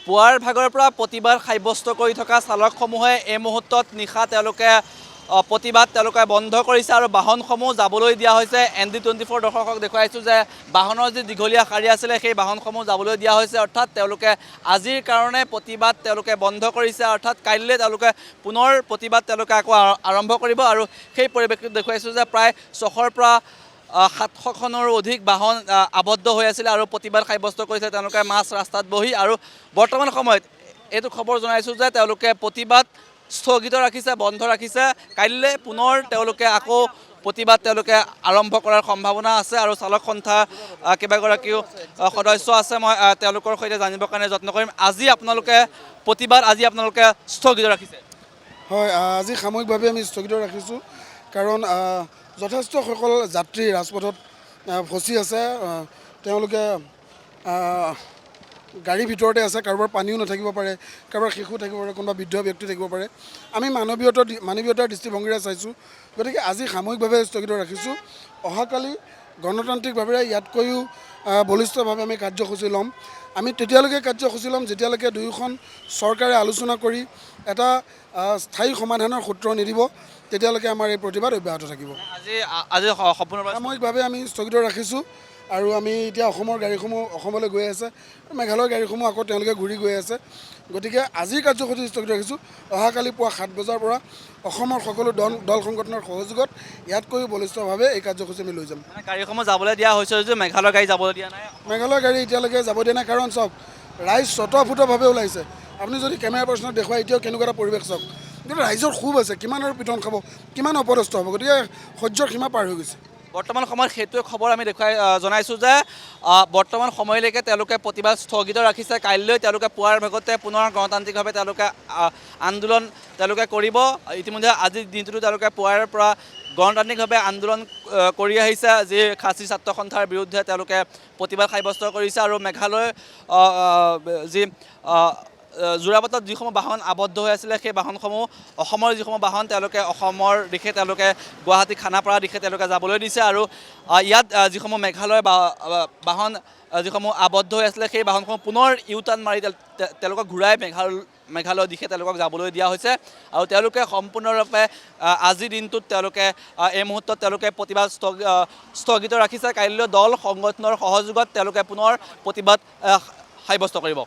পুৱাৰ ভাগৰ পৰা প্ৰতিবাদ সাব্যস্ত কৰি থকা চালকসমূহে এই মুহূৰ্তত নিশা তেওঁলোকে প্ৰতিবাদ বন্ধ কৰিছে আৰু বাহনসমূহ যাবলৈ দিয়া হৈছে। ND24 দৰ্শকক দেখুৱাইছোঁ যে বাহনৰ যি দীঘলীয়া শাৰী আছিলে সেই বাহনসমূহ যাবলৈ দিয়া হৈছে। অৰ্থাৎ তেওঁলোকে আজিৰ কাৰণে প্ৰতিবাদ বন্ধ কৰিছে। অৰ্থাৎ কাইলৈ তেওঁলোকে পুনৰ প্ৰতিবাদ আকৌ আৰম্ভ কৰিব আৰু সেই পৰিৱেশটোত দেখুৱাইছোঁ যে প্ৰায় 600ৰ পৰা 700খনৰ অধিক বাহন আবদ্ধ হৈ আছিল আৰু প্ৰতিবাদ সাব্যস্ত কৰিছে তেওঁলোকে মাছ ৰাস্তাত বহি। আৰু বৰ্তমান সময়ত এইটো খবৰ জনাইছোঁ যে তেওঁলোকে প্ৰতিবাদ স্থগিত ৰাখিছে, বন্ধ ৰাখিছে। কাইলৈ পুনৰ তেওঁলোকে আকৌ প্ৰতিবাদ আৰম্ভ কৰাৰ সম্ভাৱনা আছে আৰু চালক সন্থা কেইবাগৰাকীও সদস্য আছে। মই তেওঁলোকৰ সৈতে জানিবৰ কাৰণে যত্ন কৰিম। আজি আপোনালোকে প্ৰতিবাদ স্থগিত ৰাখিছে? হয়, আজি সাময়িকভাৱে আমি স্থগিত ৰাখিছোঁ, কাৰণ যথেষ্টসকল যাত্ৰী ৰাজপথত ফচি আছে। তেওঁলোকে গাড়ীৰ ভিতৰতে আছে, কাৰোবাৰ পানীও নাথাকিব পাৰে, কাৰোবাৰ শিশু থাকিব পাৰে, কোনোবা বৃদ্ধ ব্যক্তি থাকিব পাৰে। আমি মানৱীয়তাৰ দৃষ্টিভংগীৰে চাইছোঁ। গতিকে আজি সাময়িকভাৱে স্থগিত ৰাখিছোঁ। অহাকালি গণতান্ত্ৰিকভাৱে ইয়াতকৈও বলিষ্ঠভাৱে আমি কাৰ্যসূচী ল'ম। আমি তেতিয়ালৈকে কাৰ্যসূচী ল'ম যেতিয়ালৈকে দুয়োখন চৰকাৰে আলোচনা কৰি এটা স্থায়ী সমাধানৰ সূত্ৰ নিদিব, তেতিয়ালৈকে আমাৰ এই প্ৰতিবাদ অব্যাহত থাকিব। আজি সম্পূৰ্ণভাৱে সাময়িকভাৱে আমি স্থগিত ৰাখিছোঁ আৰু আমি এতিয়া অসমৰ গাড়ীসমূহ অসমলৈ গৈ আছে, মেঘালয়ৰ গাড়ীসমূহ আকৌ তেওঁলোকে ঘূৰি গৈ আছে। গতিকে আজিৰ কাৰ্যসূচী স্থগিত ৰাখিছোঁ। অহাকালি পুৱা 7 বজাৰ পৰা অসমৰ সকলো দল সংগঠনৰ সহযোগত ইয়াতকৈও বলিষ্ঠভাৱে এই কাৰ্যসূচী আমি লৈ যাম। গাড়ীসমূহ যাবলৈ দিয়া হৈছে যদিও মেঘালয়ৰ গাড়ী যাবলৈ দিয়া নাই। মেঘালয়ৰ গাড়ী এতিয়ালৈকে যাব দিয়া নাই, কাৰণ চাওক ৰাইজ স্বতঃফুতভাৱে ওলাইছে। আপুনি যদি কেমেৰা পাৰ্চনত দেখুৱাই এতিয়াও কেনেকুৱা এটা পৰিৱেশ চাওক। কিন্তু ৰাইজৰ ক্ষোভ আছে, কিমান আৰু পিটন খাব, কিমান অপদস্থ হ'ব। গতিকে সহ্যৰ সীমা পাৰ হৈ গৈছে। বৰ্তমান সময়ত সেইটোৱে খবৰ আমি জনাইছোঁ যে বৰ্তমান সময়লৈকে তেওঁলোকে প্ৰতিবাদ স্থগিত ৰাখিছে। কাইলৈ তেওঁলোকে পুৱাৰ ভাগতে পুনৰ গণতান্ত্ৰিকভাৱে আন্দোলন কৰিব। ইতিমধ্যে আজিৰ দিনটোতো তেওঁলোকে পুৱাৰ পৰা গণতান্ত্ৰিকভাৱে আন্দোলন কৰি আহিছে। যি খাচী ছাত্ৰ সন্থাৰ বিৰুদ্ধে তেওঁলোকে প্ৰতিবাদ সাব্যস্ত কৰিছে আৰু মেঘালয় যি যোৰাবাটত যিসমূহ বাহন আবদ্ধ হৈ আছিলে সেই বাহনসমূহ অসমৰ যিসমূহ বাহন অসমৰ দিশে গুৱাহাটী খানাপাৰা দিশে যাবলৈ দিছে। আৰু ইয়াত যিসমূহ মেঘালয়ৰ বাহন যিসমূহ আবদ্ধ হৈ আছিলে সেই বাহনসমূহ পুনৰ ইউটাৰ্ণ মাৰি তেওঁলোকক ঘূৰাই মেঘালয়ৰ দিশে যাবলৈ দিয়া হৈছে। আৰু তেওঁলোকে সম্পূৰ্ণৰূপে আজিৰ দিনটোত এই মুহূৰ্তত প্ৰতিবাদ স্থগিত ৰাখিছে। কাইলৈ দল সংগঠনৰ সহযোগত পুনৰ প্ৰতিবাদ সাব্যস্ত কৰিব।